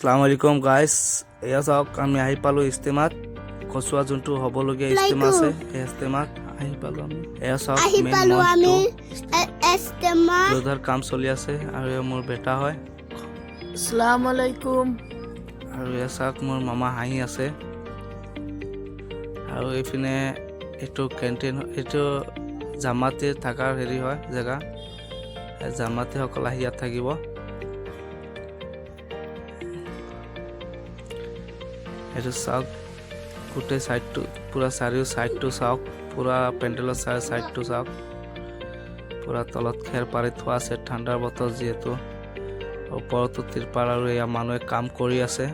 আসসালামু আলাইকুম গাইস এয়া চাওক আমি আহি পালোঁ ইস্তেমাত কচুৱা যোনটো হ'বলগীয়া ইস্তেমা আছে এই ইস্তেমাত আহি পালোঁ আমি এয়া চাওক মেইন মঞ্চটো কাম চলি আছে আৰু এয়া মোৰ বেটা হয় আসসালামু আলাইকুম আৰু এয়া চাওক মোৰ মামা হাঁহি আছে আৰু এইপিনে এইটো কেণ্টিন এইটো জামাতি থাকাৰ হেৰি হয় জেগা জামাতিসকল আহি ইয়াত থাকিব এইটো চাওক গোটেই সাইডটো পুৰা চাৰিও সাইডটো চাওক পুৰা পেণ্ডেলৰ সাইডটো চাওক পুৰা তলত খেৰ পাৰি থোৱা আছে ঠাণ্ডাৰ বতৰ যিহেতু ওপৰতো তিৰপাল আৰু এয়া মানুহে কাম কৰি আছে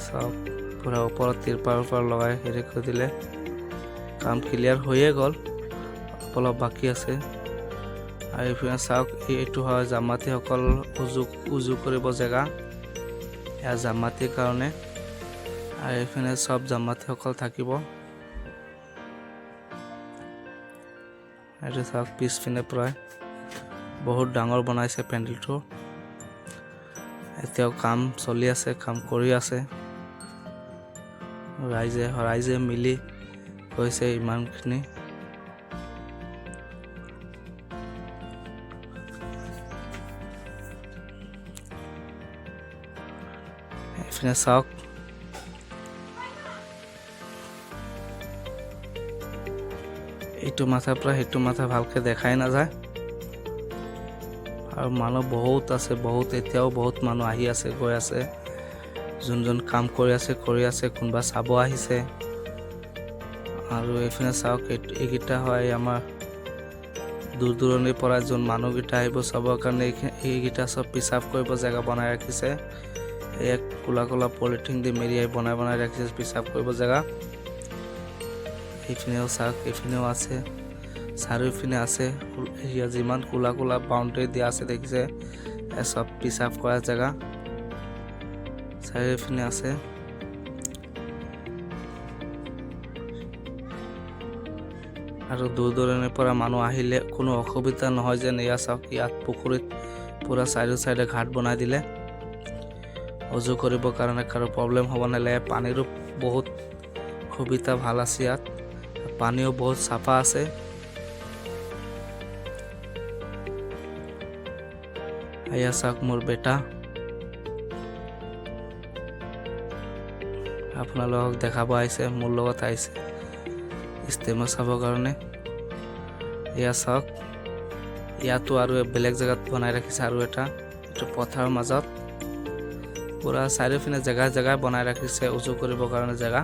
চাওক পুৰা ওপৰত তিৰপাল লগাই হেৰি কৰি দিলে কাম ক্লিয়াৰ হৈয়ে গ'ল অলপ বাকী আছে আৰু এইপিনে চাওক এইটো হয় জামাতিসকল উজু কৰিব জেগা এয়া জামাতিৰ কাৰণে আৰু এইপিনে চব জামাতিসকল থাকিব এইটো চাওক পিছপিনে প্ৰায় বহুত ডাঙৰ বনাইছে পেণ্ডেলটো এতিয়াও কাম চলি আছে কাম কৰি আছে ৰাইজে মিলি কৈছে ইমানখিনি এইপিনে চাওক এইটো মাথাৰ পৰা সেইটো মাথা ভালকে দেখাই নাযায় আৰু মানুহ বহুত আছে এতিয়াও বহুত মানুহ আহি আছে গৈ আছে যোন কাম কৰি আছে কোনোবা চাব আহিছে আৰু এইপিনে চাওক এইকেইটা হয় আমাৰ দূৰ দূৰণিৰ পৰা যোন মানুহকেইটা আহিব চাবৰ কাৰণে এইকেইটা চব পিচাব কৰিব জেগা বনাই ৰাখিছে এক কোলা পলিথিন দি মেৰিয়াই বনাই ৰাখিছে পিচাব কৰিব জেগা এইপিনেও চাওক এইপিনেও আছে চাৰিওপিনে আছে যিমান কোলা বাউণ্ডাৰী দিয়া আছে দেখিছে চব পিচাব কৰা জেগা চাৰিওপিনে আছে আৰু দূৰ দূৰণিৰ পৰা মানুহ আহিলে কোনো অসুবিধা নহয় যেন এয়া চাওক ইয়াত পুখুৰীত পুৰা চাৰিও চাইডে ঘাট বনাই দিলে অজু কৰিবৰ কাৰণে কাৰো প্ৰব্লেম হ'ব নালাগে পানীৰো বহুত সুবিধা ভাল আছে ইয়াত পানীও বহুত চাফা আছে এয়া চাওক মোৰ বেটা আপোনালোকক দেখাব আহিছে মোৰ লগত আহিছে ইস্তেমা চাবৰ কাৰণে এয়া চাওক ইয়াতো আৰু বেলেগ জেগাত বনাই ৰাখিছে আৰু এটা এইটো পথাৰৰ মাজত পুৰা চাৰিওপিনে জেগা বনাই ৰাখিছে উজু কৰিবৰ কাৰণে জেগা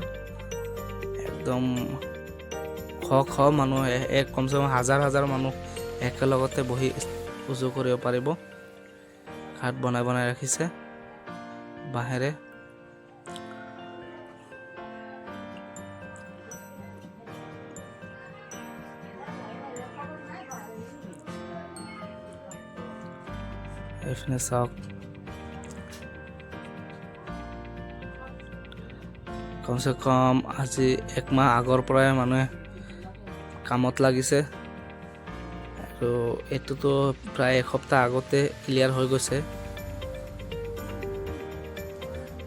একদম শ মানুহ কমচে কম হাজাৰ মানুহ একেলগতে বহি উজু কৰিব পাৰিব ঘাট বনাই ৰাখিছে বাঁহেৰে এইপিনে চাওক কমচে কম আজি একমাহ আগৰ পৰাই মানুহে কামত লাগিছে আৰু এইটোতো প্ৰায় এসপ্তাহ আগতে ক্লিয়াৰ হৈ গৈছে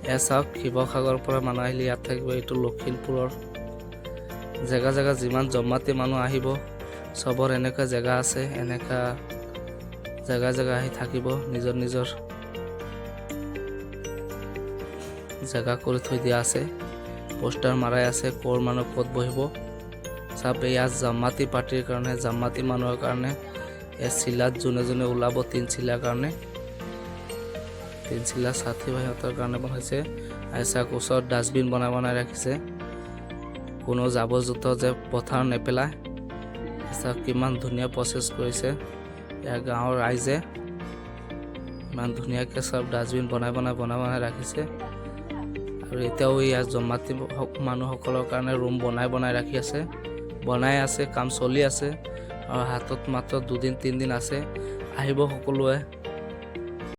এয়া চাওক শিৱসাগৰৰ পৰা মানুহ আহিলে ইয়াত থাকিব এইটো লখিমপুৰৰ জেগা যিমান জমাতি মানুহ আহিব চবৰ এনেকুৱা জেগা আছে এনেকুৱা জেগা আহি থাকিব নিজৰ জেগা কৰি থৈ দিয়া আছে পোষ্টাৰ মাৰাই আছে ক'ৰ মানুহ ক'ত বহিব চব ইয়াত জামাতি পাৰ্টিৰ কাৰণে জামাতি মানুহৰ কাৰণে এই চিলাত যোনে ওলাব তিনচিলাৰ কাৰণে তিনচিলা সাথী ভাইহঁতৰ কাৰণে বনাইছে আইচাক ওচৰত ডাষ্টবিন বনাই ৰাখিছে কোনো জাবৰ জোঁথৰ যে পথাৰ নেপেলায় চাওক কিমান ধুনীয়া প্ৰচেছ কৰিছে ইয়াৰ গাঁৱৰ ৰাইজে ইমান ধুনীয়াকৈ চব ডাষ্টবিন বনাই ৰাখিছে আৰু এতিয়াও ইয়াৰ জমাতি মানুহসকলৰ কাৰণে ৰুম বনাই ৰাখি আছে বনাই আছে কাম চলি আছে আৰু হাতত মাত্ৰ 2-3 দিন আছে আহিব সকলোৱে